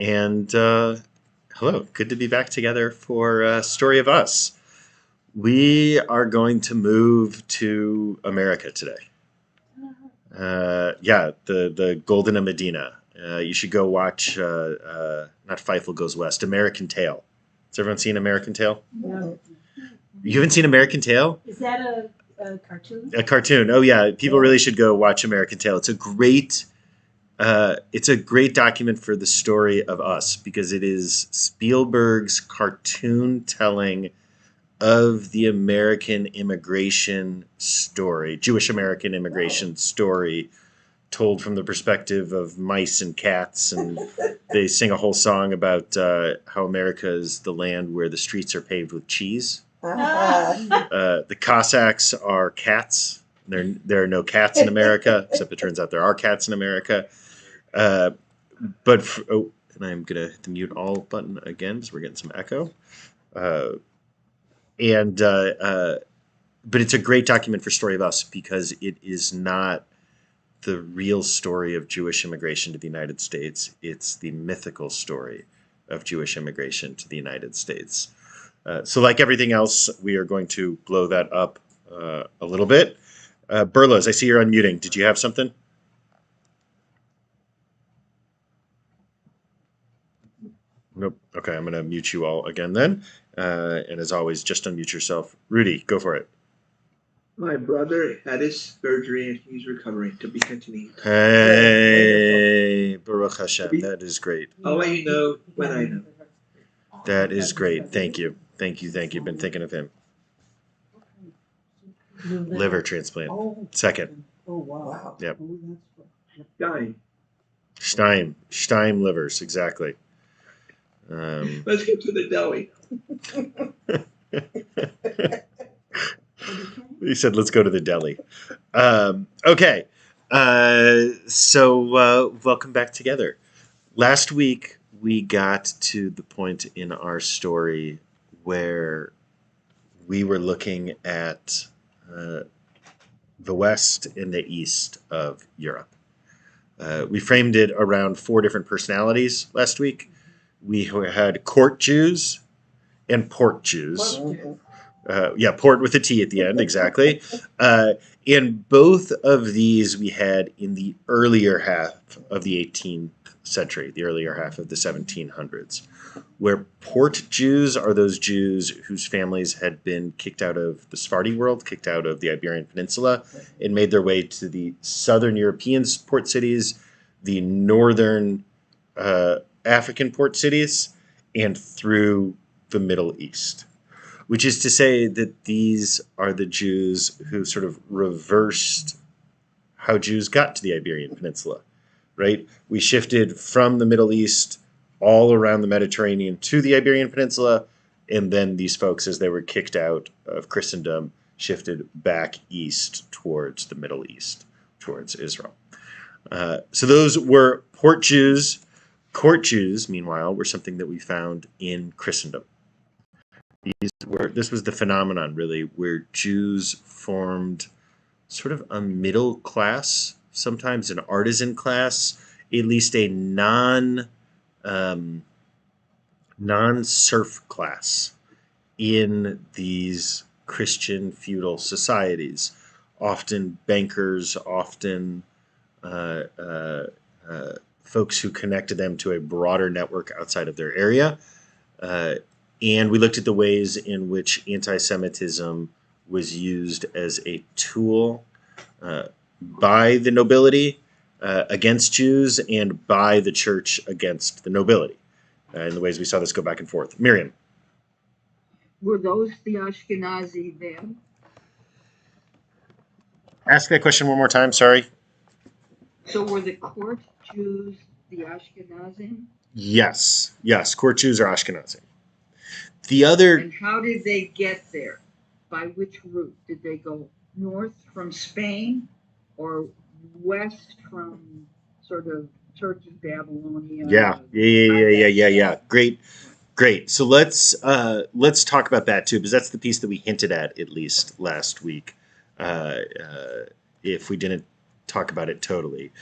And hello, good to be back together for Story of Us. We are going to move to America today. The Goldina Medina. You should go watch, not Fievel Goes West, American Tail. Has everyone seen American Tail? No. You haven't seen American Tail? Is that a cartoon? A cartoon. Oh yeah, people really should go watch American Tail. It's a great document for the story of us because it is Spielberg's cartoon telling of the American immigration story, Jewish American immigration story, told from the perspective of mice and cats. And they sing a whole song about how America is the land where the streets are paved with cheese. The Cossacks are cats. There are no cats in America, except it turns out there are cats in America. And I'm gonna hit the mute all button again because we're getting some echo. But it's a great document for Story of Us because it is not the real story of Jewish immigration to the United States. It's the mythical story of Jewish immigration to the United States. So like everything else, we are going to blow that up a little bit. Burlos, I see you're unmuting. Did you have something? Nope. Okay, I'm going to mute you all again then. And as always, just unmute yourself. Rudy, go for it. My brother had his surgery and he's recovering, to be continued. Hey, Baruch Hashem. That is great. I'll let you know when I know. That is great. Thank you. Thank you. Been thinking of him. Liver transplant. Second. Oh, wow. Yep. Dying. Stein livers, exactly. Let's get to the deli. He said, let's go to the deli. Okay. So welcome back together. Last week, we got to the point in our story where we were looking at the West and the East of Europe. We framed it around 4 different personalities last week. We had court Jews and port Jews. Port with a T at the end, exactly. And both of these we had in the earlier half of the 18th century, the earlier half of the 1700s, where port Jews are those Jews whose families had been kicked out of the Sephardi world, kicked out of the Iberian Peninsula, and made their way to the southern European port cities, the northern African port cities, and through the Middle East. Which is to say that these are the Jews who sort of reversed how Jews got to the Iberian Peninsula, right? We shifted from the Middle East all around the Mediterranean to the Iberian Peninsula, and then these folks, as they were kicked out of Christendom, shifted back east towards the Middle East, towards Israel. So those were port Jews. Court Jews, meanwhile, were something that we found in Christendom. This was the phenomenon, really, where Jews formed sort of a middle class, sometimes an artisan class, at least a non-serf class in these Christian feudal societies. Often bankers, often folks who connected them to a broader network outside of their area. And we looked at the ways in which anti-Semitism was used as a tool by the nobility against Jews and by the church against the nobility. In the ways we saw this go back and forth. Miriam. Were those the Ashkenazi then? Ask that question one more time, sorry. So were the court Jews the Ashkenazim? Yes, court Jews are Ashkenazi. The other... And how did they get there? By which route? Did they go north from Spain or west from sort of Turkey, Babylonia? Yeah. Great. So let's talk about that too, because that's the piece that we hinted at least last week. If we didn't talk about it totally,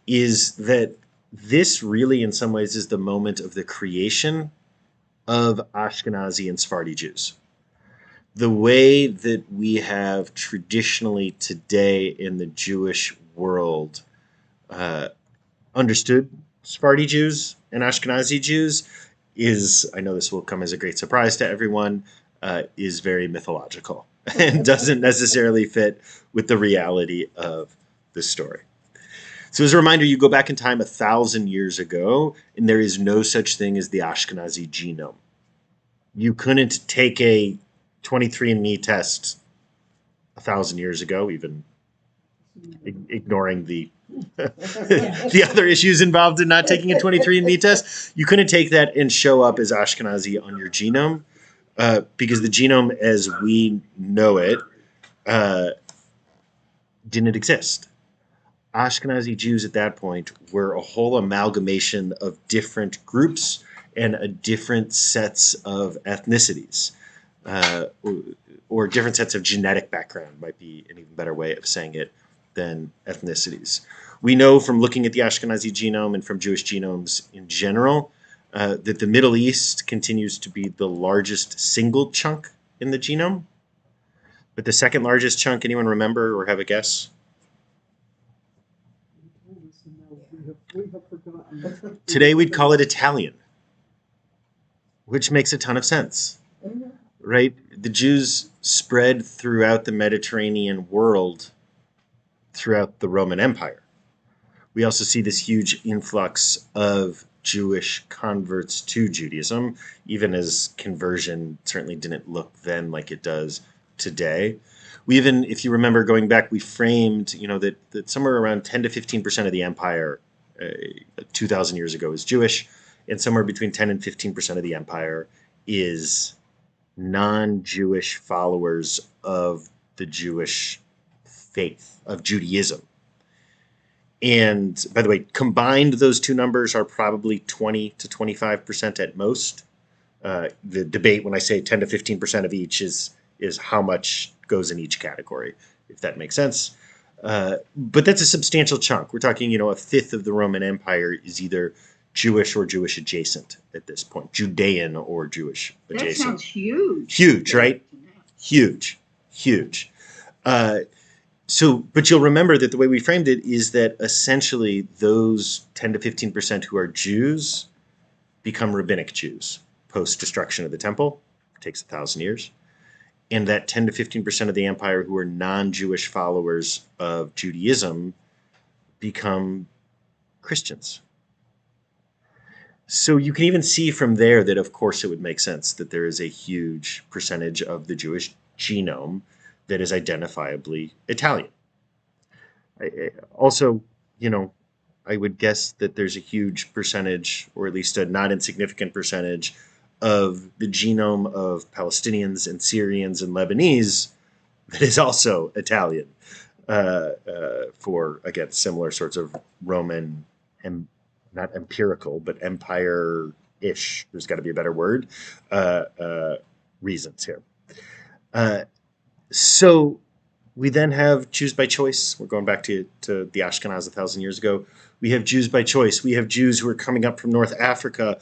is that this really, in some ways, is the moment of the creation of Ashkenazi and Sephardi Jews. The way that we have traditionally today in the Jewish world understood Sephardi Jews and Ashkenazi Jews is, I know this will come as a great surprise to everyone, is very mythological and doesn't necessarily fit with the reality of the story. So as a reminder, you go back in time 1,000 years ago, and there is no such thing as the Ashkenazi genome. You couldn't take a 23andMe test 1,000 years ago, even ignoring the the other issues involved in not taking a 23andMe test. You couldn't take that and show up as Ashkenazi on your genome because the genome as we know it didn't exist. Ashkenazi Jews at that point were a whole amalgamation of different groups and different sets of ethnicities, or different sets of genetic background might be an even better way of saying it than ethnicities. We know from looking at the Ashkenazi genome and from Jewish genomes in general that the Middle East continues to be the largest single chunk in the genome. But the second largest chunk, anyone remember or have a guess? Today we'd call it Italian, which makes a ton of sense, right? The Jews spread throughout the Mediterranean world throughout the Roman Empire. We also see this huge influx of Jewish converts to Judaism, even as conversion certainly didn't look then like it does today. We even, if you remember going back, we framed, that somewhere around 10 to 15% of the empire 2,000 years ago is Jewish, and somewhere between 10 and 15% of the empire is non-Jewish followers of the Jewish faith, of Judaism. And by the way, combined, those two numbers are probably 20 to 25% at most. The debate when I say 10 to 15% of each is how much goes in each category, if that makes sense. But that's a substantial chunk. We're talking, a fifth of the Roman Empire is either Jewish or Jewish adjacent at this point, Judean or Jewish adjacent. That sounds huge. Huge, right? Huge. But you'll remember that the way we framed it is that essentially those 10 to 15% who are Jews become rabbinic Jews post-destruction of the temple. It takes 1,000 years. And that 10 to 15% of the empire who are non-Jewish followers of Judaism become Christians. So you can even see from there that, of course, it would make sense that there is a huge percentage of the Jewish genome that is identifiably Italian. Also, I would guess that there's a huge percentage, or at least a not insignificant percentage, of the genome of Palestinians and Syrians and Lebanese that is also Italian for, again, similar sorts of Roman, not empirical, but empire-ish, there's got to be a better word, reasons here. So we then have Jews by choice. We're going back to the Ashkenaz 1,000 years ago. We have Jews by choice. We have Jews who are coming up from North Africa.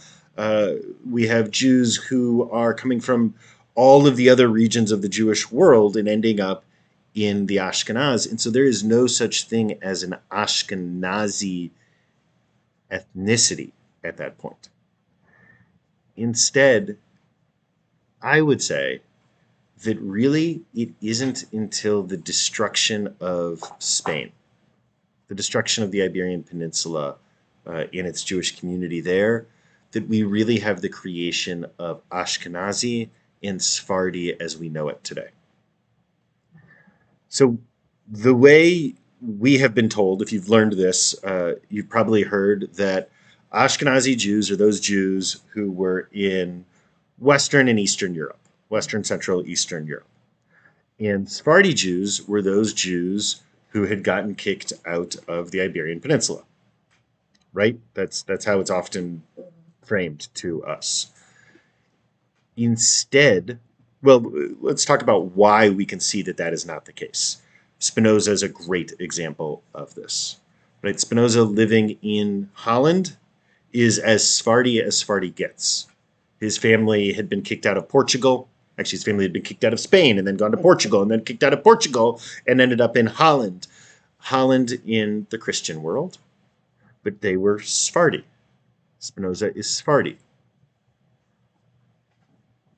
We have Jews who are coming from all of the other regions of the Jewish world and ending up in the Ashkenaz. And so there is no such thing as an Ashkenazi ethnicity at that point. Instead, I would say that really it isn't until the destruction of Spain, the destruction of the Iberian Peninsula in its Jewish community there, that we really have the creation of Ashkenazi and Sephardi as we know it today. So the way we have been told, if you've learned this, you've probably heard that Ashkenazi Jews are those Jews who were in Western and Eastern Europe, Western, Central, Eastern Europe. And Sephardi Jews were those Jews who had gotten kicked out of the Iberian Peninsula, right? That's how it's often framed to us. Instead, well, let's talk about why we can see that that is not the case. Spinoza is a great example of this. right? Spinoza living in Holland is as Sephardi gets. His family had been kicked out of Portugal. Actually, his family had been kicked out of Spain and then gone to Portugal and then kicked out of Portugal and ended up in Holland. Holland in the Christian world, but they were Sephardi. Spinoza is Sephardi.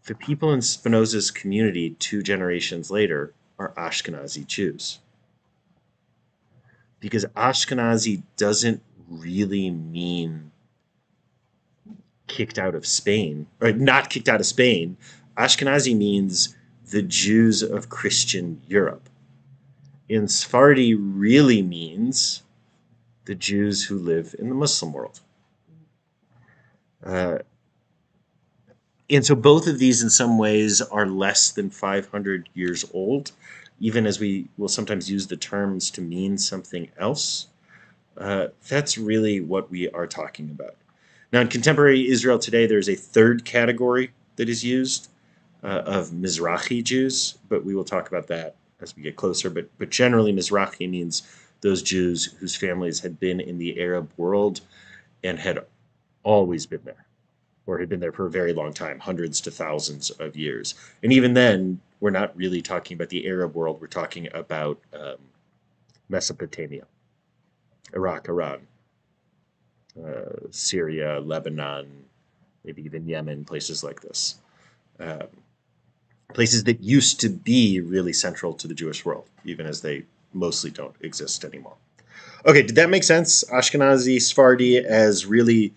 The people in Spinoza's community 2 generations later are Ashkenazi Jews. Because Ashkenazi doesn't really mean kicked out of Spain, or not kicked out of Spain. Ashkenazi means the Jews of Christian Europe. And Sephardi really means the Jews who live in the Muslim world. And so both of these in some ways are less than 500 years old, even as we will sometimes use the terms to mean something else. That's really what we are talking about. Now, in contemporary Israel today, there's a third category that is used of Mizrahi Jews, but we will talk about that as we get closer. But generally, Mizrahi means those Jews whose families had been in the Arab world and had always been there, or had been there for a very long time, hundreds to thousands of years. And even then, we're not really talking about the Arab world. We're talking about Mesopotamia, Iraq, Iran, Syria, Lebanon, maybe even Yemen, places like this. Places that used to be really central to the Jewish world, even as they mostly don't exist anymore. Okay, did that make sense? Ashkenazi, Sephardi as really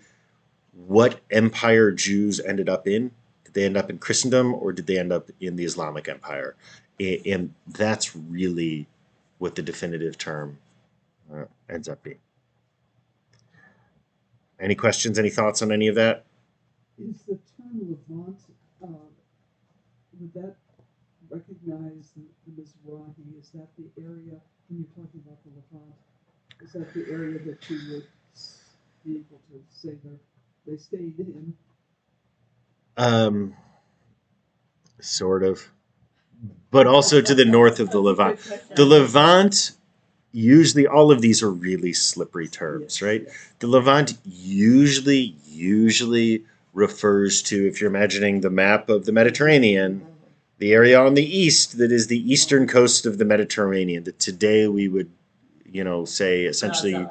what empire Jews ended up in. Did they end up in Christendom or did they end up in the Islamic Empire? And that's really what the definitive term ends up being. Any questions, any thoughts on any of that? Is the term Levant, would that recognize the Mizrahi? Is that the area, when you're talking about the Levant, is that the area that you would be able to say they stayed in? Sort of. But also to the north of the Levant. The Levant, usually, all of these are really slippery terms, right? The Levant usually refers to, if you're imagining the map of the Mediterranean, the area on the east that is the eastern coast of the Mediterranean, that today we would, say essentially,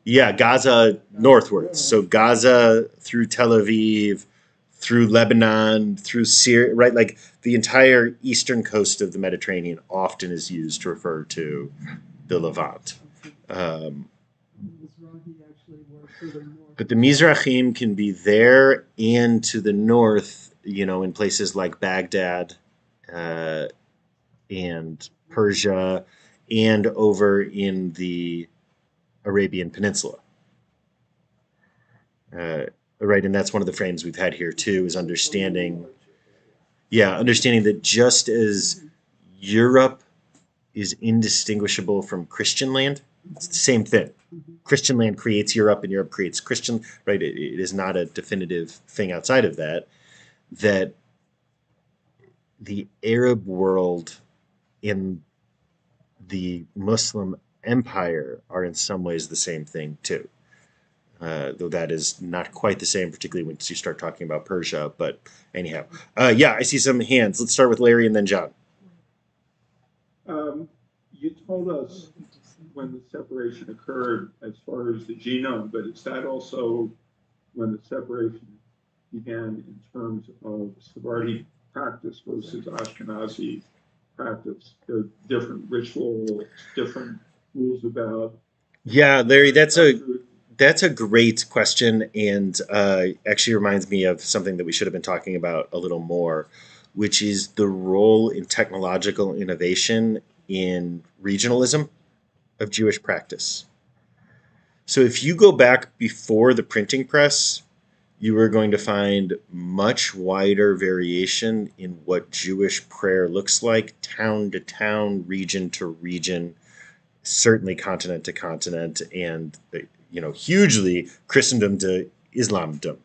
Gaza northwards. So Gaza through Tel Aviv, through Lebanon, through Syria, right? Like the entire eastern coast of the Mediterranean often is used to refer to the Levant. But the Mizrahim can be there and to the north, in places like Baghdad and Persia and over in the Arabian Peninsula. Right, and that's one of the frames we've had here too, is understanding that just as Europe is indistinguishable from Christian land, it's the same thing. Christian land creates Europe and Europe creates Christian, right? It is not a definitive thing outside of that, that the Arab world and the Muslim empire are in some ways the same thing too. Though that is not quite the same, particularly once you start talking about Persia. But anyhow, I see some hands. Let's start with Larry and then John. You told us when the separation occurred as far as the genome, but is that also when the separation began in terms of Sephardi practice versus Ashkenazi practice? There are different rituals, different rules about. Yeah, Larry, that's a great question, and actually reminds me of something that we should have been talking about a little more, which is the role in technological innovation in regionalism of Jewish practice. So if you go back before the printing press, you are going to find much wider variation in what Jewish prayer looks like, town to town, region to region, certainly continent to continent, and hugely Christendom to Islamdom.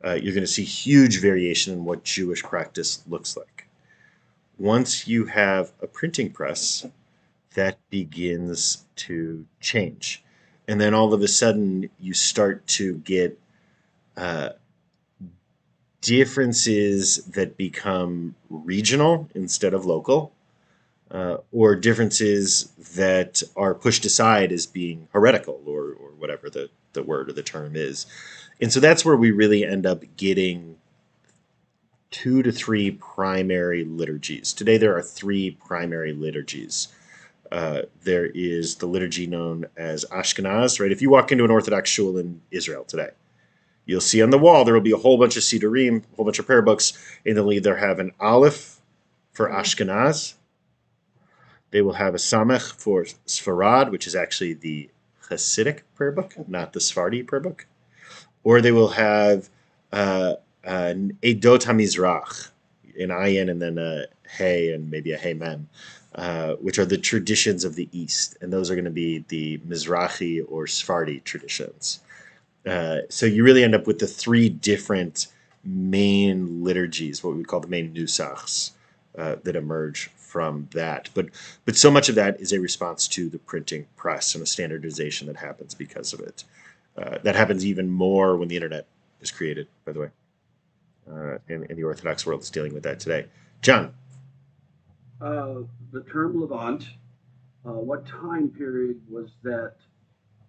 You're going to see huge variation in what Jewish practice looks like. Once you have a printing press, that begins to change. and then all of a sudden you start to get differences that become regional instead of local, or differences that are pushed aside as being heretical or whatever the word or the term is. And so that's where we really end up getting 2 to 3 primary liturgies. Today there are 3 primary liturgies. There is the liturgy known as Ashkenaz, right? If you walk into an Orthodox shul in Israel today, you'll see on the wall there will be a whole bunch of Sidurim, a whole bunch of prayer books, and they'll either have an Aleph for Ashkenaz, they will have a Samech for Sfarad, which is actually the Hasidic prayer book, not the Sephardi prayer book, or they will have an Edot HaMizrach, an ayin and then a hey and maybe a hey mem, which are the traditions of the East, and those are going to be the Mizrahi or Sephardi traditions. So you really end up with the 3 different main liturgies, what we would call the main nusachs, that emerge from that. But so much of that is a response to the printing press and a standardization that happens because of it. That happens even more when the internet is created, by the way. And the Orthodox world is dealing with that today. John? The term Levant, what time period was that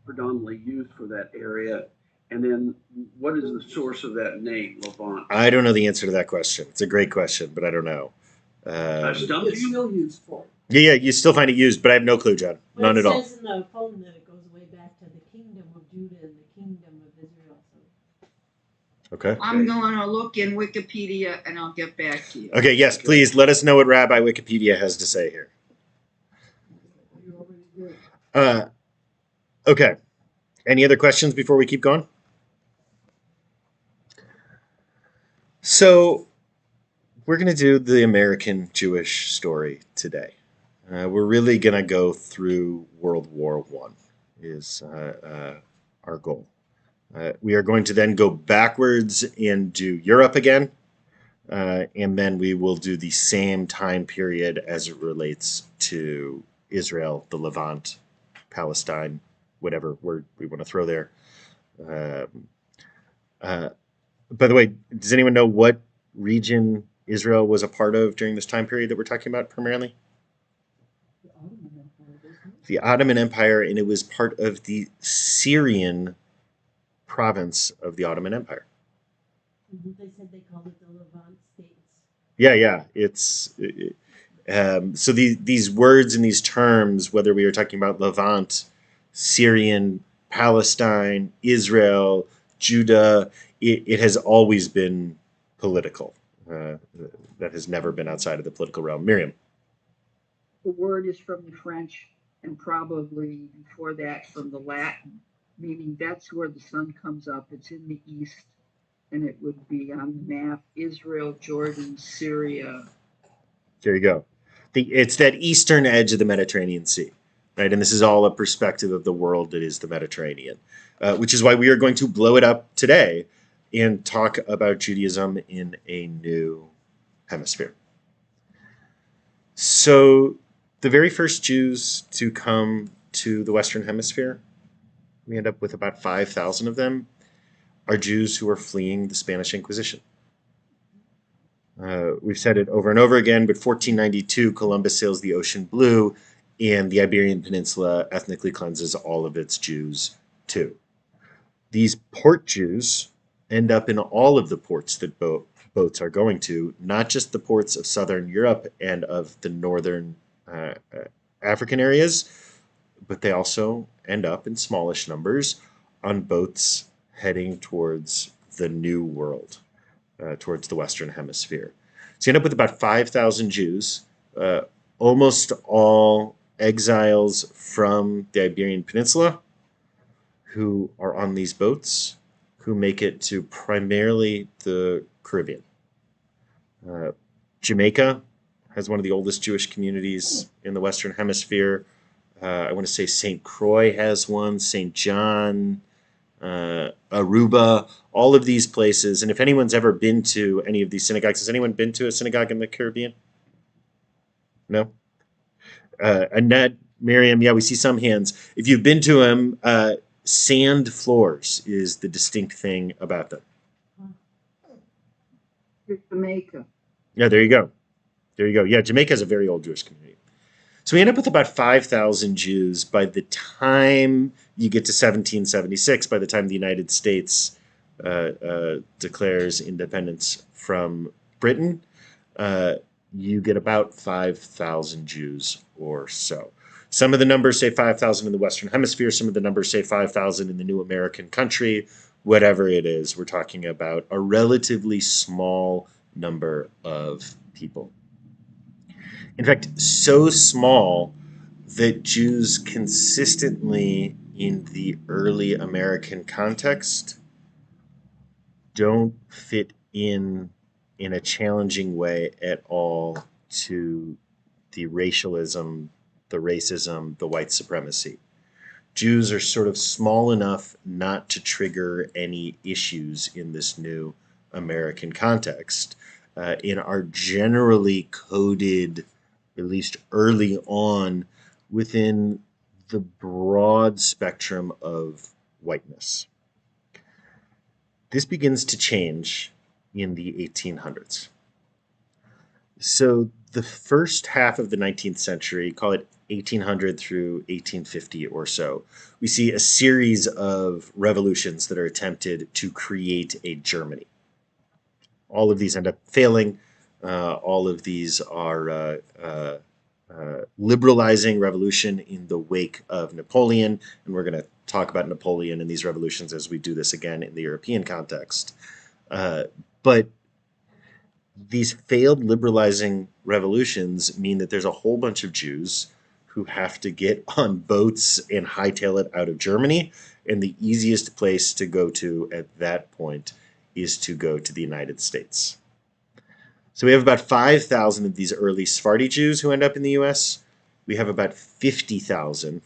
predominantly used for that area? And then what is the source of that name, Levant? I don't know the answer to that question. It's a great question, but I don't know. I've stumped It's you. still used for. Yeah, you still find it used, but I have no clue, John. None at all. It says in the poem that it goes way back to the kingdom of Judah and the kingdom of Israel. So Okay. I'm going to look in Wikipedia and I'll get back to you. Okay, yes, please let us know what Rabbi Wikipedia has to say here. You already did. Okay. Any other questions before we keep going? So we're going to do the American Jewish story today. We're really going to go through World War I is our goal. We are going to then go backwards and do Europe again, and then we will do the same time period as it relates to Israel, the Levant, Palestine, whatever word we want to throw there. By the way, does anyone know what region Israel was a part of during this time period that we're talking about primarily? The Ottoman Empire, doesn't it? The Ottoman Empire, and it was part of the Syrian province of the Ottoman Empire. they said they called it the Levant states. Yeah. It's so these words and these terms, whether we are talking about Levant, Syrian, Palestine, Israel, Judah, it has always been political. That has never been outside of the political realm. Miriam. The word is from the French and probably before that from the Latin, meaning that's where the sun comes up. It's in the east, and it would be on the map Israel, Jordan, Syria. There you go. It's that eastern edge of the Mediterranean Sea, right? And this is all a perspective of the world that is the Mediterranean, which is why we are going to blow it up today and talk about Judaism in a new hemisphere. So the very first Jews to come to the Western Hemisphere, we end up with about 5,000 of them, are Jews who are fleeing the Spanish Inquisition. We've said it over and over again, but 1492, Columbus sails the ocean blue, and the Iberian Peninsula ethnically cleanses all of its Jews too. These port Jews end up in all of the ports that boats are going to, not just the ports of southern Europe and of the northern African areas, but they also end up in smallish numbers on boats heading towards the New World, towards the Western Hemisphere. So you end up with about 5,000 Jews, almost all exiles from the Iberian Peninsula, who are on these boats, who make it to primarily the Caribbean. Jamaica has one of the oldest Jewish communities in the Western Hemisphere. I want to say St. Croix has one, St. John, Aruba, all of these places. And if anyone's ever been to any of these synagogues, has anyone been to a synagogue in the Caribbean? No? Annette, Miriam, yeah, we see some hands. If you've been to them, sand floors is the distinct thing about them. Jamaica. Yeah, there you go. There you go. Yeah, Jamaica is a very old Jewish community. So we end up with about 5,000 Jews by the time you get to 1776, by the time the United States declares independence from Britain. You get about 5,000 Jews or so. Some of the numbers say 5,000 in the Western Hemisphere. Some of the numbers say 5,000 in the new American country. Whatever it is, we're talking about a relatively small number of people. In fact, so small that Jews consistently in the early American context don't fit in a challenging way at all to the racialism, the racism, the white supremacy. Jews are sort of small enough not to trigger any issues in this new American context, and are generally coded, at least early on, within the broad spectrum of whiteness. This begins to change in the 1800s. So the first half of the 19th century, call it 1800 through 1850 or so, we see a series of revolutions that are attempted to create a Germany. All of these end up failing. All of these are liberalizing revolution in the wake of Napoleon, and we're going to talk about Napoleon and these revolutions as we do this again in the European context. But these failed liberalizing revolutions mean that there's a whole bunch of Jews who have to get on boats and hightail it out of Germany, and the easiest place to go to at that point is to go to the United States. So we have about 5,000 of these early Sephardi Jews who end up in the U.S. We have about 50,000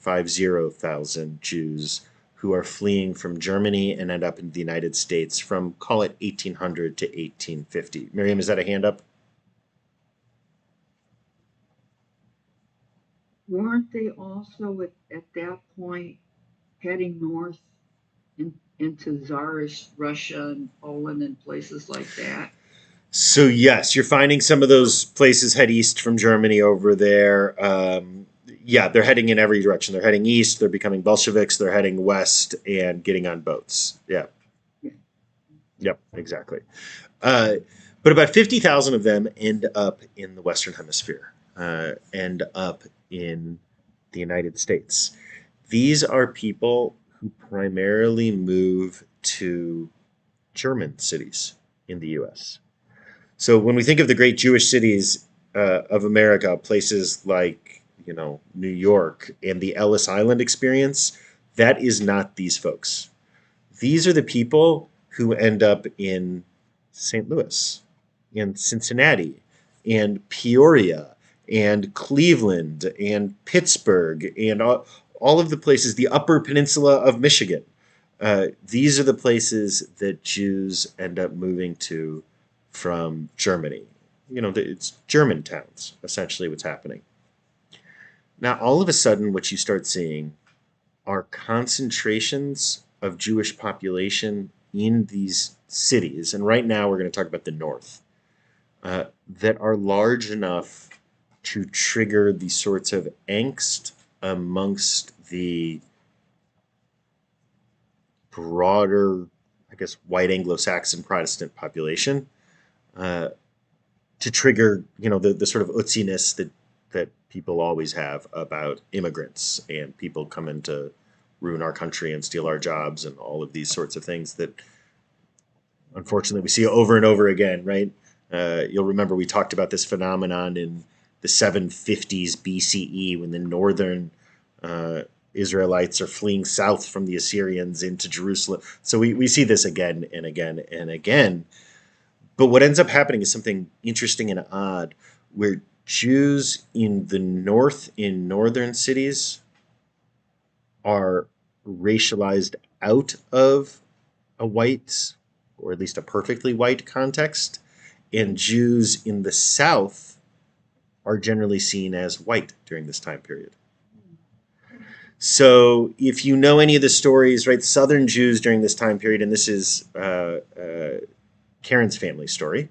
Jews who are fleeing from Germany and end up in the United States from, call it 1800 to 1850. Miriam, is that a hand up? Weren't they also at that point heading north into Tsarist Russia and Poland and places like that? So yes, you're finding some of those places head east from Germany over there. Yeah, they're heading in every direction. They're heading east, they're becoming Bolsheviks, they're heading west and getting on boats. Yeah. Yep, exactly. But about 50,000 of them end up in the Western Hemisphere, end up in the United States. These are people who primarily move to German cities in the U.S. So when we think of the great Jewish cities of America, places like, New York and the Ellis Island experience, that is not these folks. These are the people who end up in St. Louis and Cincinnati and Peoria and Cleveland and Pittsburgh and all of the places, the Upper Peninsula of Michigan. These are the places that Jews end up moving to from Germany. It's German towns, essentially what's happening. Now, all of a sudden, what you start seeing are concentrations of Jewish population in these cities, and right now we're going to talk about the North, that are large enough to trigger the sorts of angst amongst the broader, white Anglo-Saxon Protestant population, to trigger, the sort of utziness that people always have about immigrants and people coming to ruin our country and steal our jobs and all of these sorts of things that, unfortunately, we see over and over again, right? You'll remember we talked about this phenomenon in the 750s BCE when the northern Israelites are fleeing south from the Assyrians into Jerusalem. So we see this again and again and again. But what ends up happening is something interesting and odd, where Jews in the north, in northern cities, are racialized out of a white, or at least a perfectly white context, and Jews in the south are generally seen as white during this time period. So if you know any of the stories, right, Southern Jews during this time period, and this is Karen's family story,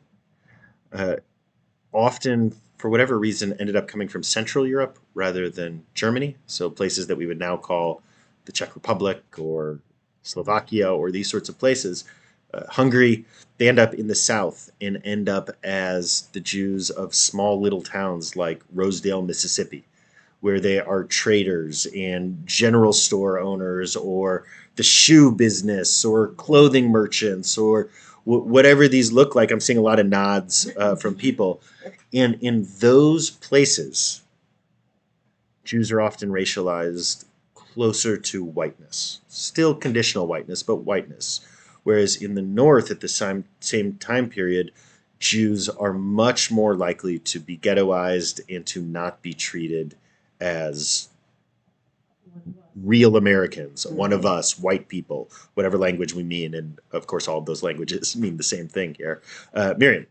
often, for whatever reason, ended up coming from Central Europe rather than Germany. So places that we would now call the Czech Republic or Slovakia or these sorts of places. Hungary, they end up in the south and end up as the Jews of small little towns like Rosedale, Mississippi, where they are traders and general store owners or the shoe business or clothing merchants or whatever these look like. I'm seeing a lot of nods from people. And in those places, Jews are often racialized closer to whiteness. Still conditional whiteness, but whiteness. Whereas in the North, at the same time period, Jews are much more likely to be ghettoized and to not be treated as real Americans, one of us, white people, whatever language we mean. And of course, all of those languages mean the same thing here. Miriam.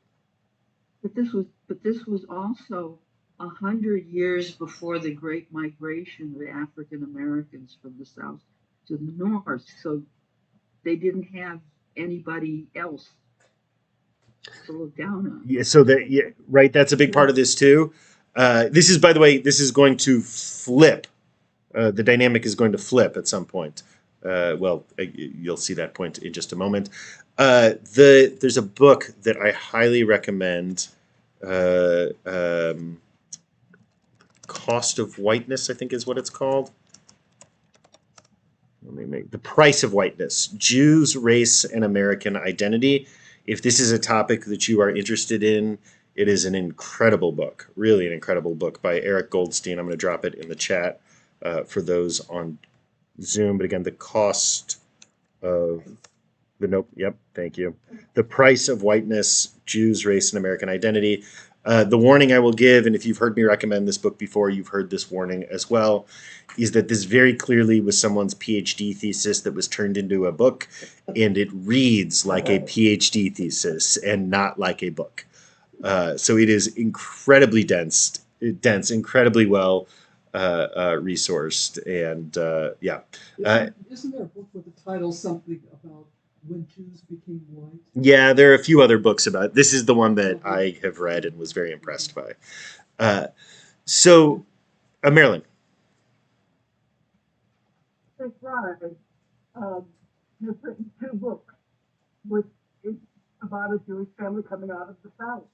But this was also 100 years before the Great Migration of African Americans from the South to the North. So they didn't have anybody else to look down on. Yeah, so that, yeah, right. That's a big part of this too. This is, by the way, this is going to flip. The dynamic is going to flip at some point. You'll see that point in just a moment. There's a book that I highly recommend. Cost of Whiteness, I think, is what it's called. The Price of Whiteness: Jews, Race, and American Identity. If this is a topic that you are interested in, it is an incredible book, really an incredible book by Eric Goldstein. I'm going to drop it in the chat for those on Zoom. But again, the cost of thank you. The Price of Whiteness: Jews, Race, and American Identity. The warning I will give, and if you've heard me recommend this book before, you've heard this warning as well, is that this very clearly was someone's PhD thesis that was turned into a book, and it reads like a PhD thesis and not like a book. So it is incredibly dense, incredibly well resourced, and Isn't there a book with the title something about when Jews became white? Yeah, there are a few other books about it. This is the one that I have read and was very impressed by. Marilyn. That's right. You've written 2 books, which is about a Jewish family coming out of the South.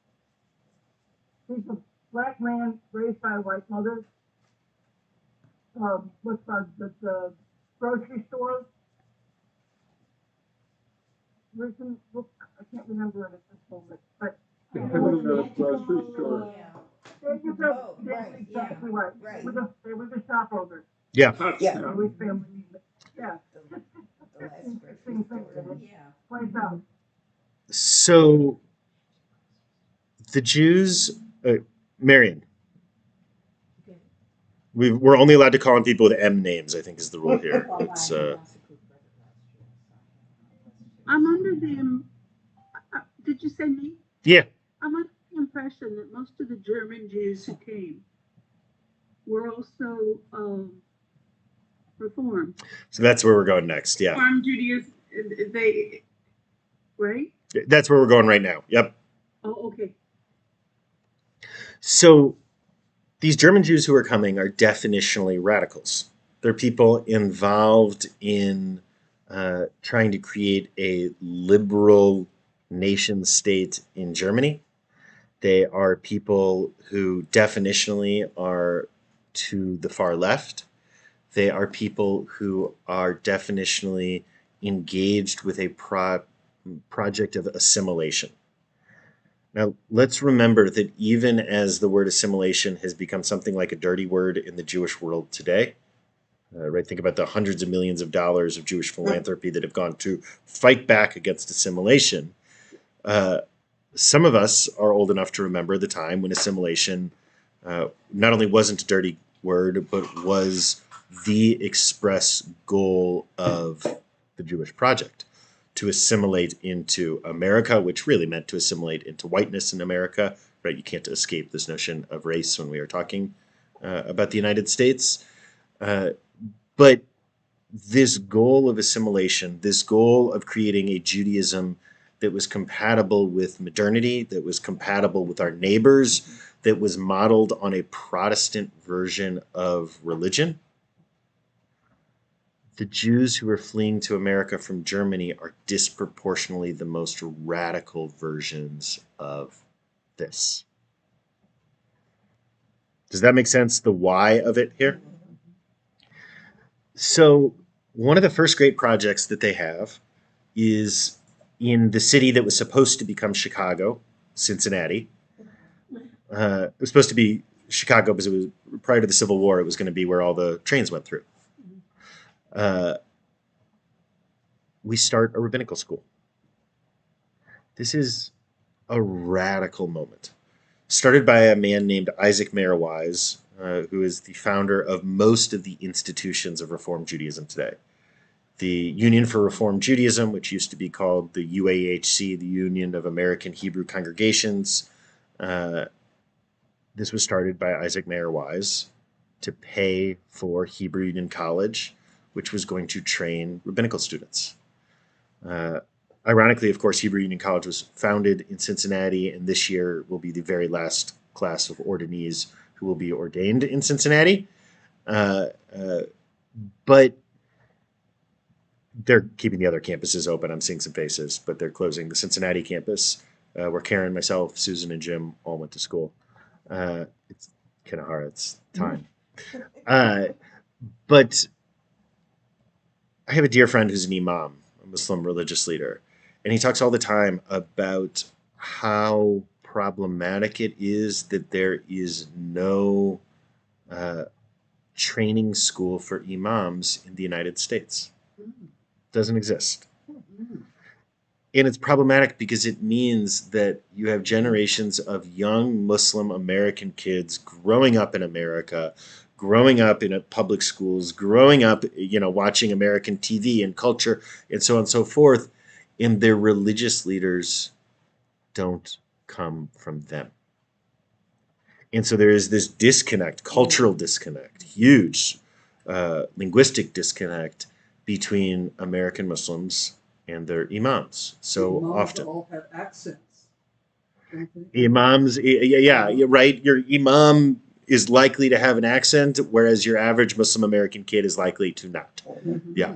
He's a black man raised by a white mother. What's the grocery store? Written book, I can't remember it at this moment, but The grocery store. there you go. That's exactly right. They were the shop owners. Yeah. Jewish family. Yeah. Interesting thing that it points out. So the Jews, Marion. Okay. We're only allowed to call on people with M names, I think, is the rule here. It's I'm under the, did you say me? yeah. I'm under the impression that most of the German Jews who came were also Reformed. So that's where we're going next. Yeah. Reformed Judaism, right? That's where we're going right now. Yep. Oh, okay. So these German Jews who are coming are definitionally radicals. They're people involved in trying to create a liberal nation state in Germany. They are people who definitionally are to the far left. They are people who are definitionally engaged with a project of assimilation. Now, let's remember that even as the word assimilation has become something like a dirty word in the Jewish world today, right? Think about the hundreds of millions of dollars of Jewish philanthropy that have gone to fight back against assimilation. Some of us are old enough to remember the time when assimilation not only wasn't a dirty word, but was the express goal of the Jewish project, to assimilate into America, which really meant to assimilate into whiteness in America, right? You can't escape this notion of race when we are talking about the United States. But this goal of assimilation, this goal of creating a Judaism that was compatible with modernity, that was compatible with our neighbors, that was modeled on a Protestant version of religion. The Jews who are fleeing to America from Germany are disproportionately the most radical versions of this. Does that make sense? The why of it here? So, one of the first great projects that they have is in the city that was supposed to become Chicago, Cincinnati. It was supposed to be Chicago because it was prior to the Civil War. It was going to be where all the trains went through. We start a rabbinical school. This is a radical moment. Started by a man named Isaac Mayer Wise, who is the founder of most of the institutions of Reform Judaism today. The Union for Reform Judaism, which used to be called the UAHC, the Union of American Hebrew Congregations. This was started by Isaac Mayer Wise to pay for Hebrew Union College, which was going to train rabbinical students. Ironically, of course, Hebrew Union College was founded in Cincinnati, and this year will be the very last class of ordinees who will be ordained in Cincinnati. But they're keeping the other campuses open. I'm seeing some faces, but they're closing the Cincinnati campus, where Karen, myself, Susan, and Jim all went to school. It's kind of hard. It's time. But I have a dear friend who's an imam, a Muslim religious leader, and he talks all the time about how problematic it is that there is no training school for imams in the United States. Doesn't exist. And it's problematic because it means that you have generations of young Muslim American kids growing up in America, growing up in public schools, growing up, watching American TV and culture and so on and so forth, and their religious leaders don't come from them. And so there is this disconnect, cultural disconnect, huge linguistic disconnect between American Muslims and their imams. So Imams often. all have accents. Don't they? Imams, yeah, you're right. Your imam is likely to have an accent, whereas your average Muslim American kid is likely to not. Yeah,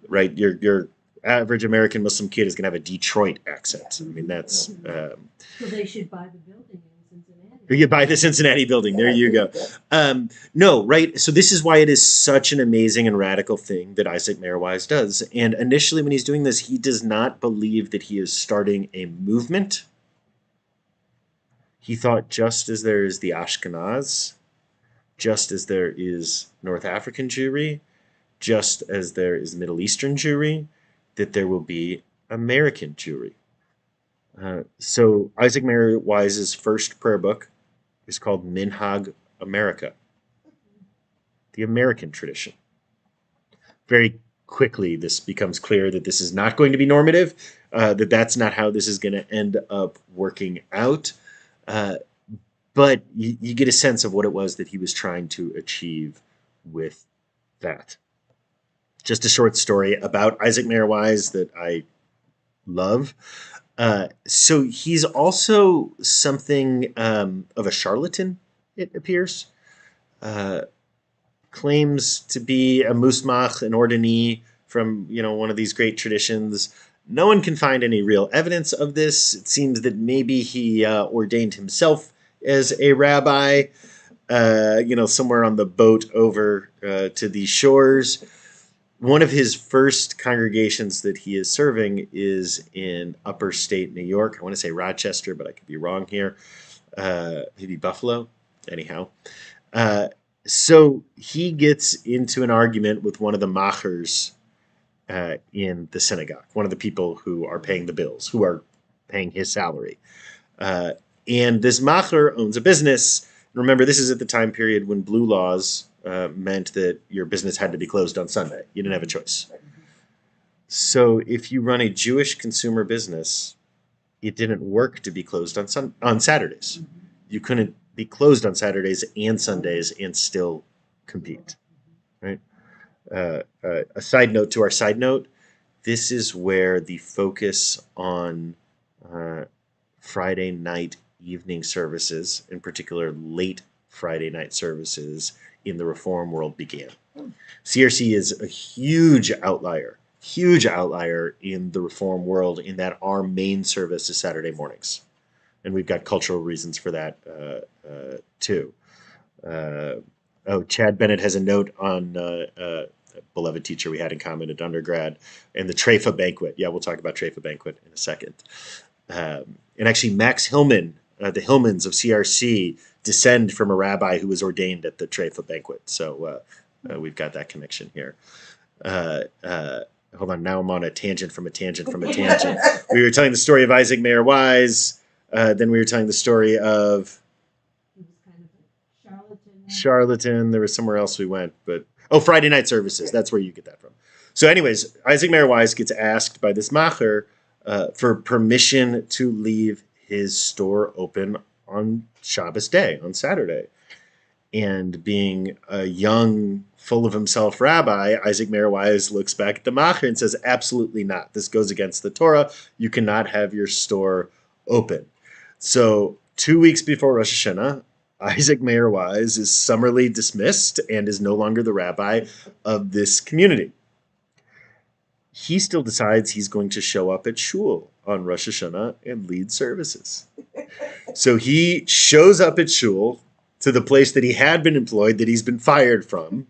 right. Your average American Muslim kid is going to have a Detroit accent. I mean, that's. So they should buy the building in Cincinnati. You buy the Cincinnati building. There you go. No, right. So this is why it is such an amazing and radical thing that Isaac Mayer Wise does. And initially, when he's doing this, he does not believe that he is starting a movement. He thought just as there is the Ashkenaz, just as there is North African Jewry, just as there is Middle Eastern Jewry, that there will be American Jewry. So Isaac Mayer Wise's first prayer book is called Minhag America, the American tradition. Very quickly, this becomes clear that this is not going to be normative, that that's not how this is going to end up working out. But you get a sense of what it was that he was trying to achieve with that. Just a short story about Isaac Mayer Wise that I love. So he's also something of a charlatan, it appears. Claims to be a musmach, an ordinee from one of these great traditions. No one can find any real evidence of this. It seems that maybe he ordained himself as a rabbi, somewhere on the boat over to these shores. One of his first congregations that he is serving is in upper state New York. I want to say Rochester, but I could be wrong here. Maybe Buffalo. Anyhow. So he gets into an argument with one of the machers in the synagogue, one of the people who are paying the bills, who are paying his salary. And this macher owns a business. Remember, this is at the time period when blue laws meant that your business had to be closed on Sunday. You didn't have a choice. So if you run a Jewish consumer business, it didn't work to be closed on Saturdays. You couldn't be closed on Saturdays and Sundays and still compete, right? a side note to our side note, this is where the focus on Friday night evening services, in particular late Friday night services in the Reform world began. CRC is a huge outlier in the Reform world in that our main service is Saturday mornings. And we've got cultural reasons for that too. Chad Bennett has a note on a beloved teacher we had in common at undergrad and the Treifa banquet. Yeah, we'll talk about Treifa banquet in a second. And actually, Max Hillman, the Hillmans of CRC, descend from a rabbi who was ordained at the Treifa banquet. So we've got that connection here. Hold on, now I'm on a tangent from a tangent from a tangent. We were telling the story of Isaac Mayer Wise. Then we were telling the story of He was kind of a charlatan. There was somewhere else we went, but Friday night services. That's where you get that from. So, anyways, Isaac Mayer Wise gets asked by this macher for permission to leave his store open on Shabbos day, on Saturday. And being a young, full of himself rabbi, Isaac Mayer Wise looks back at the macher and says, absolutely not. This goes against the Torah. You cannot have your store open. So 2 weeks before Rosh Hashanah, Isaac Mayer Wise is summarily dismissed and is no longer the rabbi of this community. He still decides he's going to show up at shul on Rosh Hashanah and lead services. So he shows up at shul to the place that he had been employed, that he's been fired from,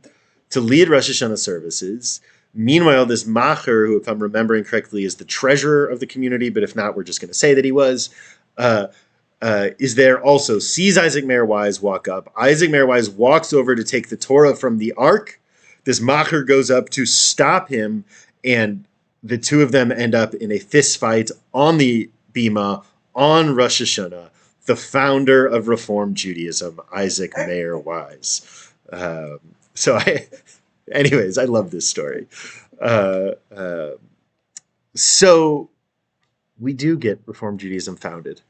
to lead Rosh Hashanah services. Meanwhile, this macher, who, if I'm remembering correctly, is the treasurer of the community, but if not, we're just going to say that he was, is there also, sees Isaac Mayer Wise walk up. Isaac Mayer Wise walks over to take the Torah from the ark. This macher goes up to stop him, and the two of them end up in a fist fight on the bima on Rosh Hashanah. The founder of Reform Judaism, Isaac Mayer Wise. Anyways, I love this story. So we do get Reform Judaism founded.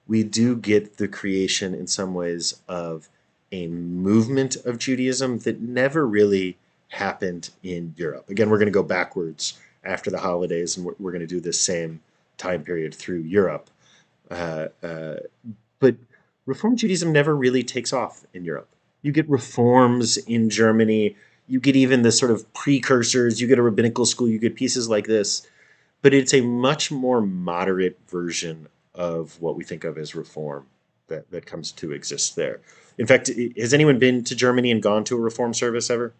We do get the creation in some ways of a movement of Judaism that never really happened in Europe. Again, we're going to go backwards after the holidays, and we're going to do this same time period through Europe. But Reform Judaism never really takes off in Europe. You get reforms in Germany. You get even the sort of precursors. You get a rabbinical school. You get pieces like this. But it's a much more moderate version of what we think of as reform that comes to exist there. In fact, has anyone been to Germany and gone to a reform service ever?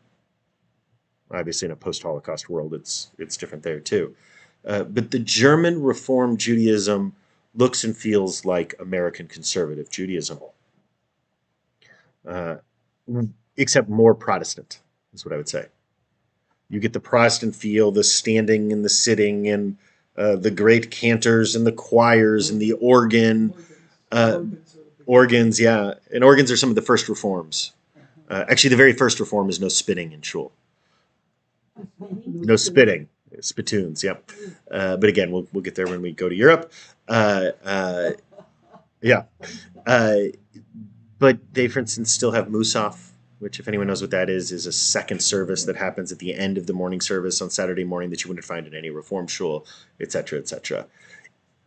Obviously, in a post-Holocaust world, it's different there too. But the German Reform Judaism looks and feels like American conservative Judaism, except more Protestant, is what I would say. You get the Protestant feel, the standing and the sitting, and the great cantors and the choirs and the organ. Organs, yeah. And organs are some of the first reforms. Actually, the very first reform is no spitting in shul. No spitting. Spittoons, yep. But again, we'll get there when we go to Europe. Yeah. But they, for instance, still have Musaf, which, if anyone knows what that is a second service that happens at the end of the morning service on Saturday morning that you wouldn't find in any Reform shul, etc., etc.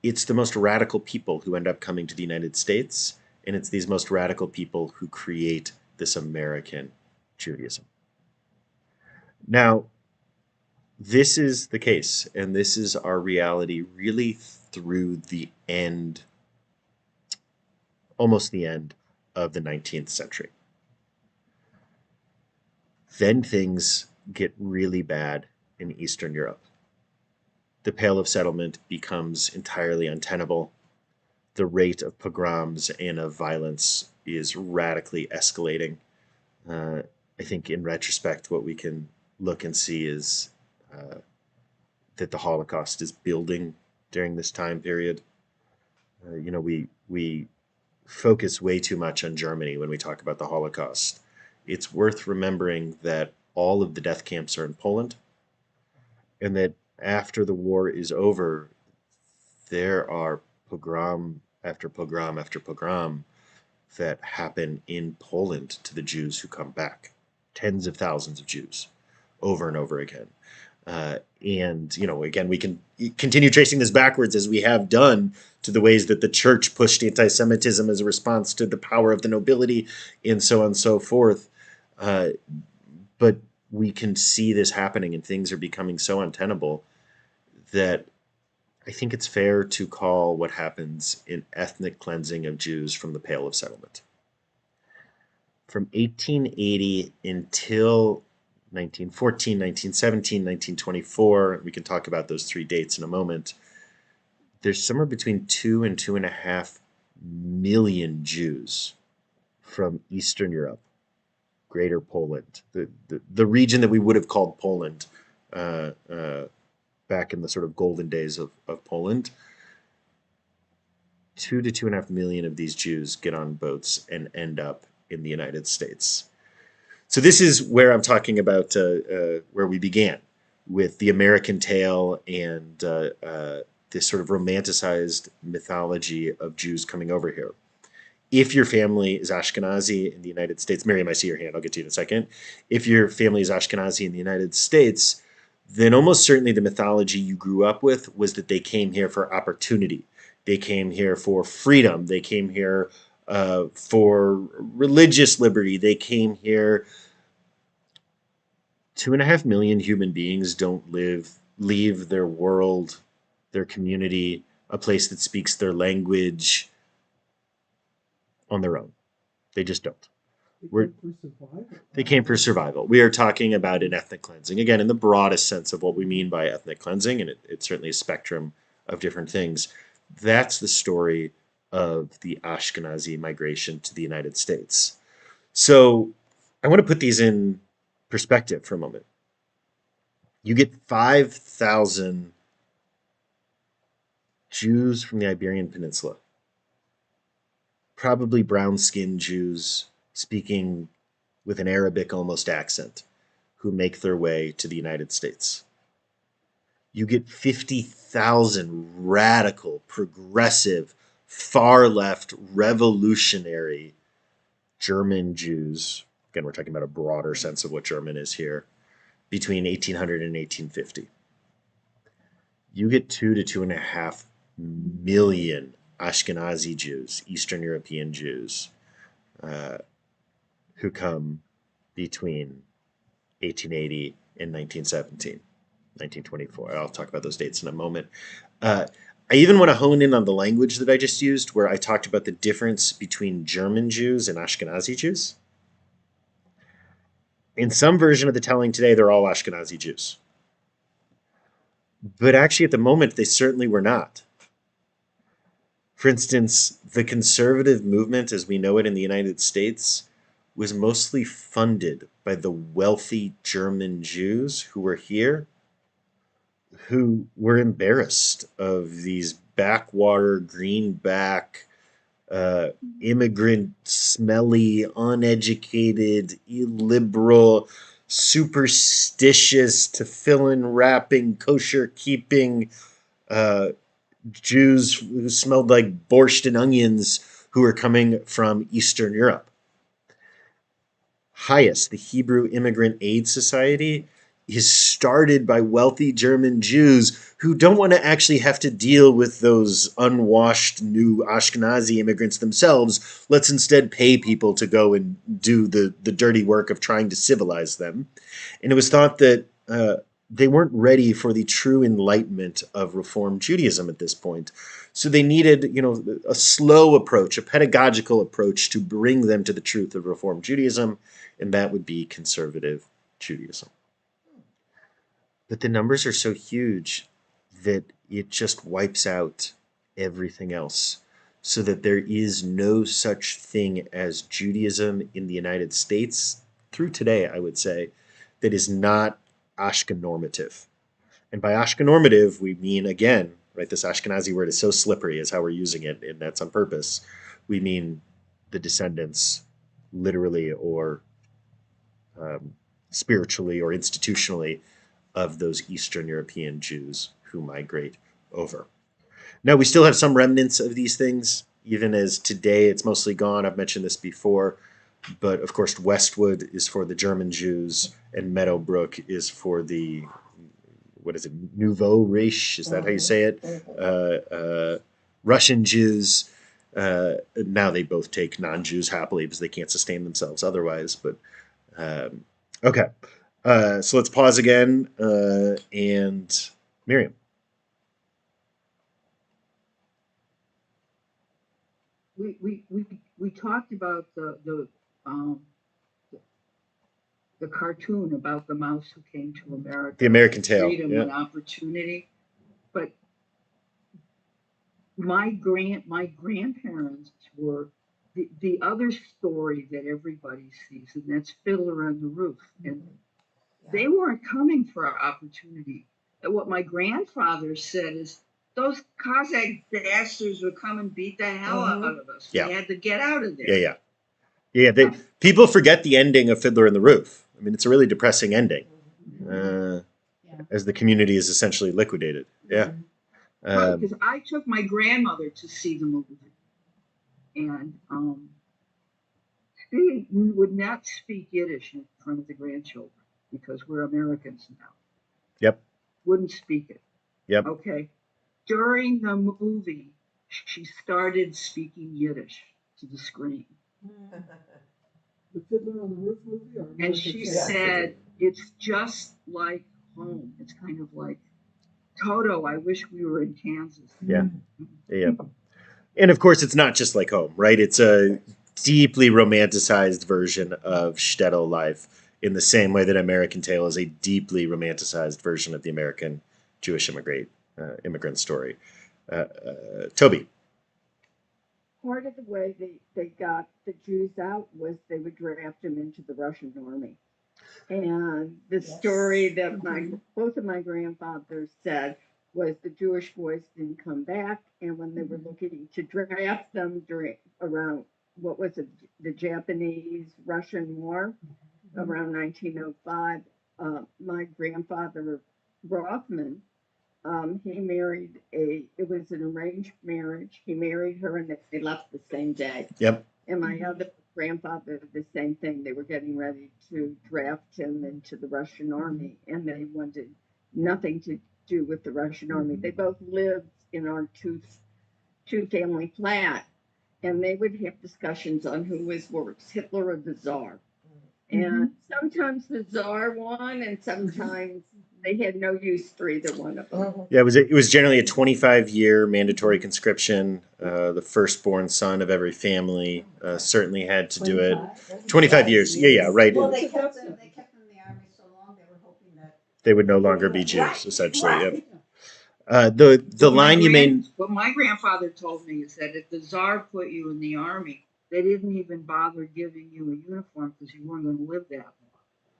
It's the most radical people who end up coming to the United States, and it's these most radical people who create this American Judaism. Now, this is the case, and this is our reality really through the end, almost the end of the 19th century. Then things get really bad in Eastern Europe. The Pale of Settlement becomes entirely untenable. The rate of pogroms and of violence is radically escalating. I think in retrospect, what we can look and see is that the Holocaust is building during this time period. We focus way too much on Germany when we talk about the Holocaust. It's worth remembering that all of the death camps are in Poland, and that after the war is over, there are pogrom after pogrom after pogrom that happen in Poland to the Jews who come back. Tens of thousands of Jews over and over again. And, again, we can continue tracing this backwards as we have done to the ways that the church pushed anti-Semitism as a response to the power of the nobility and so on and so forth. But we can see this happening, and things are becoming so untenable that I think it's fair to call what happens an ethnic cleansing of Jews from the Pale of Settlement. From 1880 until 1914, 1917, 1924, we can talk about those three dates in a moment, there's somewhere between 2 and 2.5 million Jews from Eastern Europe, Greater Poland, the region that we would have called Poland back in the sort of golden days of Poland. 2 to 2.5 million of these Jews get on boats and end up in the United States. So this is where I'm talking about where we began with the American tale and this sort of romanticized mythology of Jews coming over here. If your family is Ashkenazi in the United States, Miriam, I see your hand, I'll get to you in a second. If your family is Ashkenazi in the United States, then almost certainly the mythology you grew up with was that they came here for opportunity. They came here for freedom. They came here for religious liberty. They came here. 2.5 million human beings don't leave their world, their community, a place that speaks their language on their own. They just don't. They came for survival. We are talking about an ethnic cleansing, again, in the broadest sense of what we mean by ethnic cleansing, and it's certainly a spectrum of different things. That's the story of the Ashkenazi migration to the United States. So I want to put these in perspective for a moment. You get 5,000 Jews from the Iberian Peninsula, probably brown-skinned Jews speaking with an Arabic almost accent, who make their way to the United States. You get 50,000 radical, progressive, far-left, revolutionary German Jews. Again, we're talking about a broader sense of what German is here, between 1800 and 1850. You get 2 to 2.5 million Ashkenazi Jews, Eastern European Jews, who come between 1880 and 1917, 1924. I'll talk about those dates in a moment. I even want to hone in on the language that I just used, where I talked about the difference between German Jews and Ashkenazi Jews. In some version of the telling today, they're all Ashkenazi Jews. But actually, at the moment, they certainly were not. For instance, the conservative movement, as we know it in the United States, was mostly funded by the wealthy German Jews who were here, who were embarrassed of these backwater, greenback, immigrant, smelly, uneducated, illiberal, superstitious, tefillin wrapping, kosher keeping Jews who smelled like borscht and onions who were coming from Eastern Europe. HIAS, the Hebrew Immigrant Aid Society, is started by wealthy German Jews who don't want to actually have to deal with those unwashed new Ashkenazi immigrants themselves. Let's instead pay people to go and do the dirty work of trying to civilize them. And it was thought that they weren't ready for the true enlightenment of Reform Judaism at this point. So they needed, a slow approach, a pedagogical approach to bring them to the truth of Reform Judaism, and that would be conservative Judaism. But the numbers are so huge that it just wipes out everything else, so that there is no such thing as Judaism in the United States, through today, I would say, that is not Ashkenormative. And by Ashkenormative, we mean, again, right, this Ashkenazi word is so slippery is how we're using it, and that's on purpose. We mean the descendants, literally or spiritually or institutionally, of those Eastern European Jews who migrate over. Now, we still have some remnants of these things, even as today it's mostly gone. I've mentioned this before. but of course Westwood is for the German Jews, and Meadowbrook is for the, what is it, Nouveau Riche? Is that how you say it? Russian Jews. Now they both take non-Jews happily because they can't sustain themselves otherwise. But okay, so let's pause again. And Miriam. We talked about the cartoon about the mouse who came to America. The American Tale. Freedom and opportunity. But my grandparents were the other story that everybody sees, and that's Fiddler on the Roof. And they weren't coming for our opportunity. And what my grandfather said is, those Cossack bastards would come and beat the hell out of us. Yeah. We had to get out of there. Yeah. People forget the ending of Fiddler on the Roof. I mean, it's a really depressing ending, as the community is essentially liquidated. Yeah. Because I took my grandmother to see the movie, and she would not speak Yiddish in front of the grandchildren because we're Americans now. Yep. Wouldn't speak it. Yep. Okay. During the movie, she started speaking Yiddish to the screen. The Fiddler on the Roof movie? Or And she said, it's just like home. It's kind of like, Toto, I wish we were in Kansas. Yeah. And of course, it's not just like home, right? It's a deeply romanticized version of shtetl life in the same way that American Tale is a deeply romanticized version of the American Jewish immigrant story. Toby. Part of the way they got the Jews out was they would draft them into the Russian army. And the story that both of my grandfathers said was the Jewish boys didn't come back, and when they were looking to draft them around, what was it, the Japanese-Russian War, around 1905, my grandfather, Rothman, he married it was an arranged marriage. He married her and they left the same day. Yep. And my other grandfather, the same thing. They were getting ready to draft him into the Russian army, and they wanted nothing to do with the Russian army. They both lived in our two-family flat, and they would have discussions on who was worse, Hitler or the Tsar. And sometimes the Tsar won, and sometimes they had no use for either one of them. Yeah, it was generally a 25-year mandatory conscription. The firstborn son of every family certainly had to do it. 25 years. Yeah, right. Well, they kept them in the army so long, they were hoping that they would no longer be Jews, essentially. Right. Yep. The line you made. What my grandfather told me is that if the Tsar put you in the army, they didn't even bother giving you a uniform because you weren't going to live that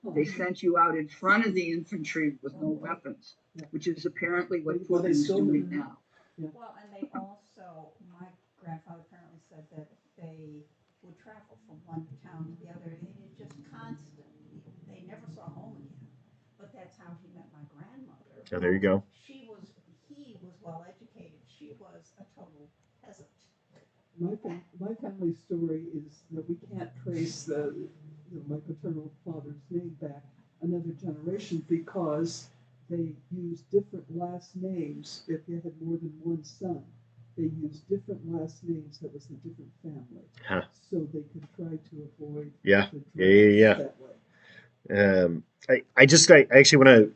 long. They sent you out in front of the infantry with no weapons, which is apparently what Putin is doing now. Well, and they also, my grandfather apparently said that they would travel from one town to the other, and it just constantly, they never saw home again. But that's how he met my grandmother. Oh, there you go. He was well educated. She was a total peasant. My family story is that we can't trace my paternal father's name back another generation because they used different last names. If they had more than one son, they used different last names that was a different family, so they could try to avoid that way. I actually want to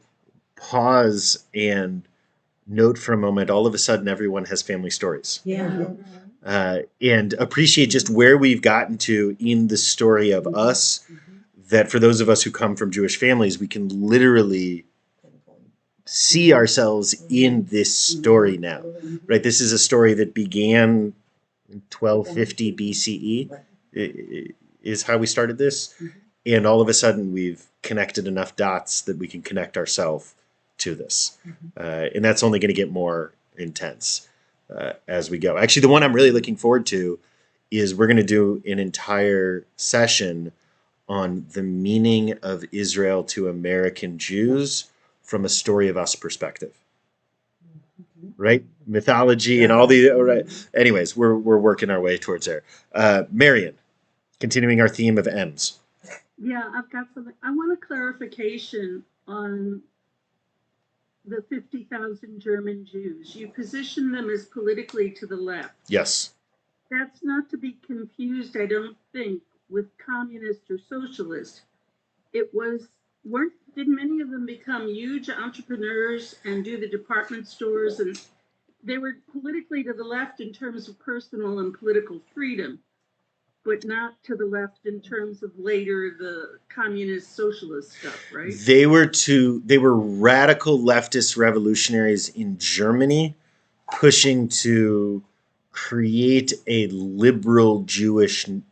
pause and note for a moment. All of a sudden, everyone has family stories. And appreciate just where we've gotten to in the story of us, that for those of us who come from Jewish families, we can literally see ourselves in this story now, right? This is a story that began in 1250 BCE, is how we started this. And all of a sudden, we've connected enough dots that we can connect ourselves to this. And that's only going to get more intense as we go. Actually, the one I'm really looking forward to is we're going to do an entire session on the meaning of Israel to American Jews from a story of us perspective. Right? Mythology and all the... Right. Anyways, we're working our way towards there. Marion. Continuing our theme of M's. Yeah, I've got something. I want a clarification on the 50,000 German Jews. You position them as politically to the left. Yes. That's not to be confused, I don't think, with communist or socialist. Didn't many of them become huge entrepreneurs and do the department stores, and they were politically to the left in terms of personal and political freedom, but not to the left in terms of later the communist socialist stuff, right? They were radical leftist revolutionaries in Germany pushing to create a liberal German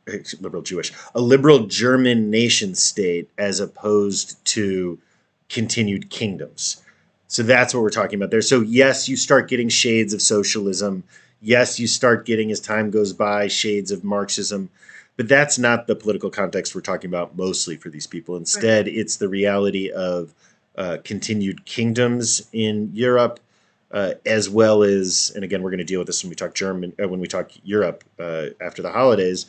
nation state as opposed to continued kingdoms. So that's what we're talking about there. So yes, you start getting shades of socialism. Yes, you start getting, as time goes by, shades of Marxism. But that's not the political context we're talking about mostly for these people. Instead, it's the reality of continued kingdoms in Europe, as well as, and again, we're going to deal with this when we talk when we talk Europe after the holidays,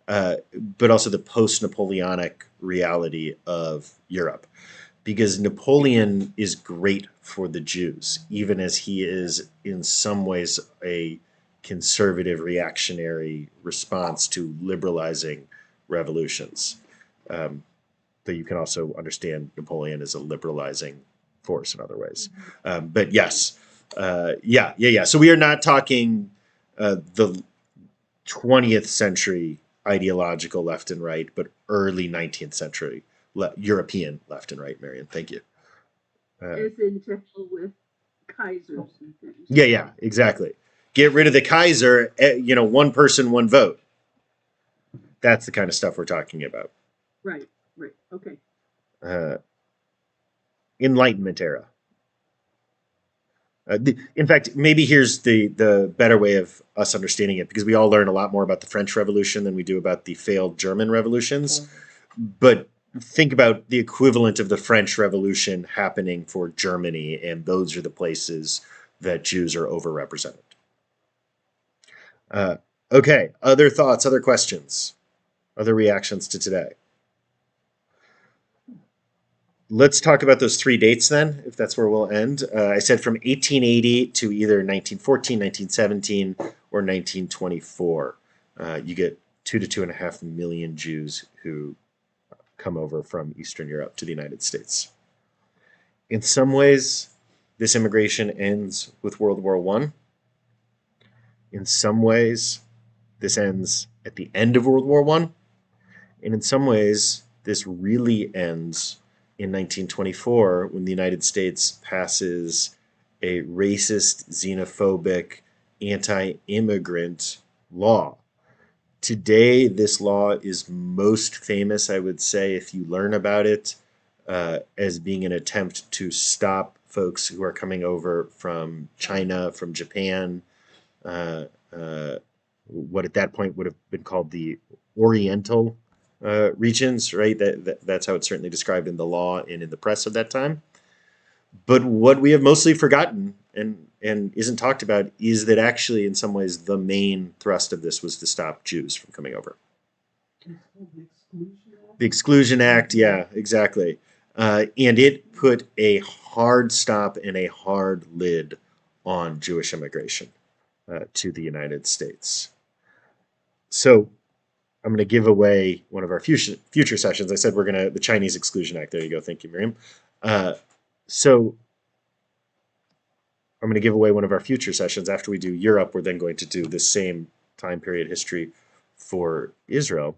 but also the post-Napoleonic reality of Europe. Because Napoleon is great for the Jews, even as he is in some ways a conservative reactionary response to liberalizing revolutions. Though you can also understand Napoleon as a liberalizing force in other ways. But yes, yeah. So we are not talking the 20th century ideological left and right, but early 19th century European left and right, Marion. Thank you. As in to hell with Kaisers and things. Yeah, exactly. Get rid of the Kaiser, one person, one vote. That's the kind of stuff we're talking about. Right, okay. Enlightenment era. In fact, maybe here's the better way of us understanding it, because we all learn a lot more about the French Revolution than we do about the failed German revolutions. But think about the equivalent of the French Revolution happening for Germany, and those are the places that Jews are overrepresented. Okay, other thoughts, other questions, other reactions to today? Let's talk about those three dates then, if that's where we'll end. I said from 1880 to either 1914, 1917, or 1924. You get 2 to 2.5 million Jews who come over from Eastern Europe to the United States. In some ways, this immigration ends with World War I. In some ways, this ends at the end of World War I. And in some ways, this really ends in 1924 when the United States passes a racist, xenophobic, anti-immigrant law. Today, this law is most famous, I would say, if you learn about it, as being an attempt to stop folks who are coming over from China, from Japan, what at that point would have been called the Oriental regions, right? That's how it's certainly described in the law and in the press of that time. But what we have mostly forgotten and isn't talked about is that actually, in some ways, the main thrust of this was to stop Jews from coming over. The Exclusion Act, yeah, exactly. And it put a hard stop and a hard lid on Jewish immigration to the United States. So I'm going to give away one of our future sessions. I said the Chinese Exclusion Act. There you go. Thank you, Miriam. So I'm going to give away one of our future sessions. After we do Europe, we're then going to do the same time period history for Israel.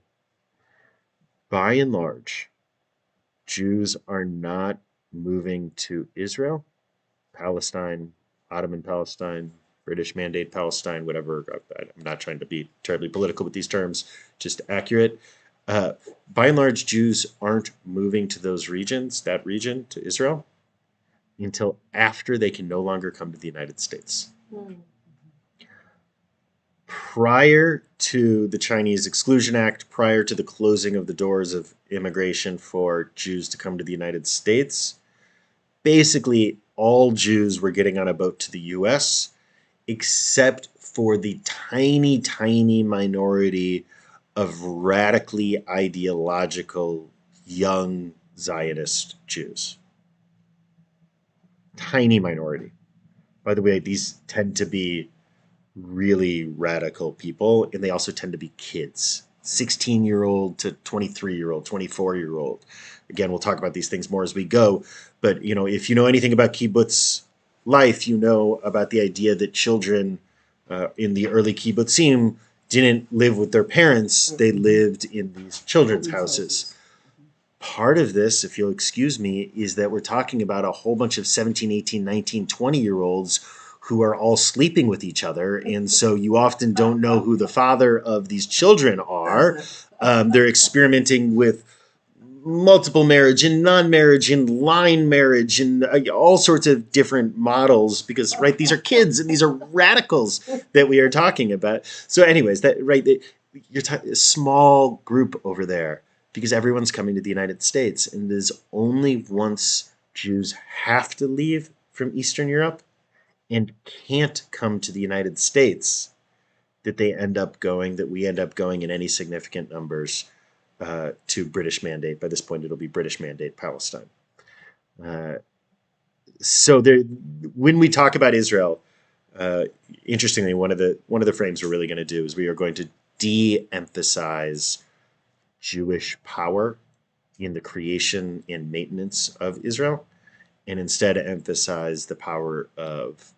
By and large, Jews are not moving to Israel, Palestine, Ottoman Palestine, British Mandate Palestine, whatever. I'm not trying to be terribly political with these terms, just accurate. By and large, Jews aren't moving to that region, to Israel, until after they can no longer come to the United States. Prior to the Chinese Exclusion Act, prior to the closing of the doors of immigration for Jews to come to the United States, basically all Jews were getting on a boat to the U.S., except for the tiny, tiny minority of radically ideological young Zionist Jews. Tiny minority. By the way, these tend to be really radical people, and they also tend to be kids. 16-year-old to 23-year-old, 24-year-old. Again, we'll talk about these things more as we go, but if you know anything about kibbutz life, you know about the idea that children in the early kibbutzim didn't live with their parents, they lived in these children's houses. Part of this, if you'll excuse me, is that we're talking about a whole bunch of 17, 18, 19, 20-year-olds who are all sleeping with each other. And so you often don't know who the father of these children are. They're experimenting with multiple marriage and non-marriage and line marriage and all sorts of different models because, right, these are kids and these are radicals that we are talking about. So anyways, you're a small group over there because everyone's coming to the United States, and it is only once Jews have to leave from Eastern Europe and can't come to the United States that we end up going in any significant numbers to British Mandate. By this point, it'll be British Mandate Palestine. So when we talk about Israel, interestingly, one of the frames we're really going to do is we are going to de-emphasize Jewish power in the creation and maintenance of Israel, and instead emphasize the power of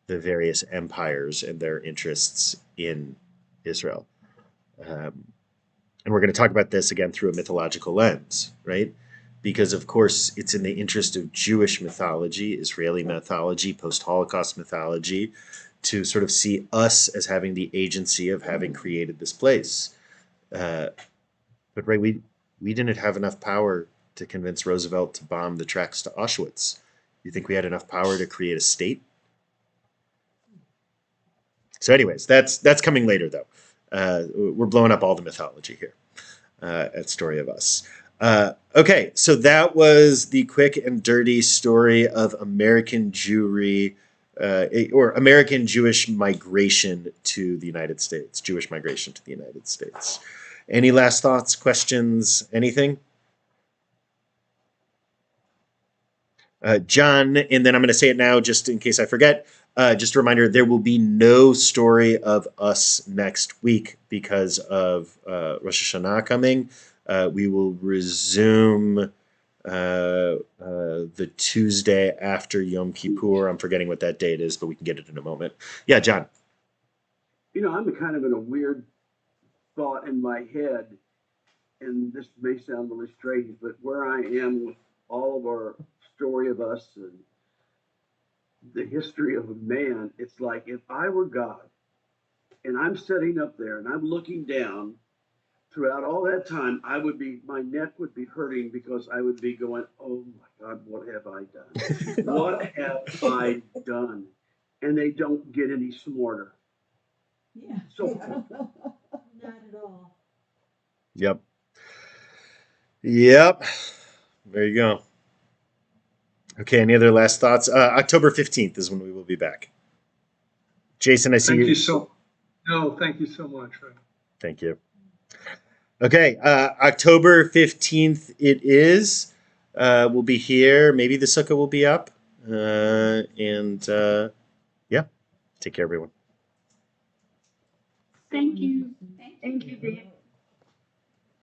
the various empires and their interests in Israel. And we're going to talk about this again through a mythological lens, right? Because, of course, it's in the interest of Jewish mythology, Israeli mythology, post-Holocaust mythology, to sort of see us as having the agency of having created this place. But, right, we didn't have enough power to convince Roosevelt to bomb the tracks to Auschwitz. You think we had enough power to create a state? So anyways, that's coming later, though. We're blowing up all the mythology here at Story of Us. Okay, so that was the quick and dirty story of American Jewry, or American Jewish migration to the United States, Jewish migration to the United States. Any last thoughts, questions, anything? John, and then I'm going to say it now just in case I forget. Just a reminder, there will be no story of us next week because of Rosh Hashanah coming. We will resume the Tuesday after Yom Kippur. I'm forgetting what that date is, but we can get it in a moment. Yeah, John. I'm kind of in a weird thought in my head, and this may sound really strange, but where I am with all of our Story of Us and the history of a man, it's like if I were God and I'm sitting up there and I'm looking down throughout all that time, my neck would be hurting because I would be going, oh my God, what have I done? What have I done? And they don't get any smarter. Yeah. So Not at all. Yep. There you go. Okay, any other last thoughts? October 15th is when we will be back. Jason, I see you. Thank you so much. Thank you. Okay, October 15th it is. We'll be here. Maybe the sukkah will be up. Yeah, take care, everyone. Thank you. Thank you, Dan.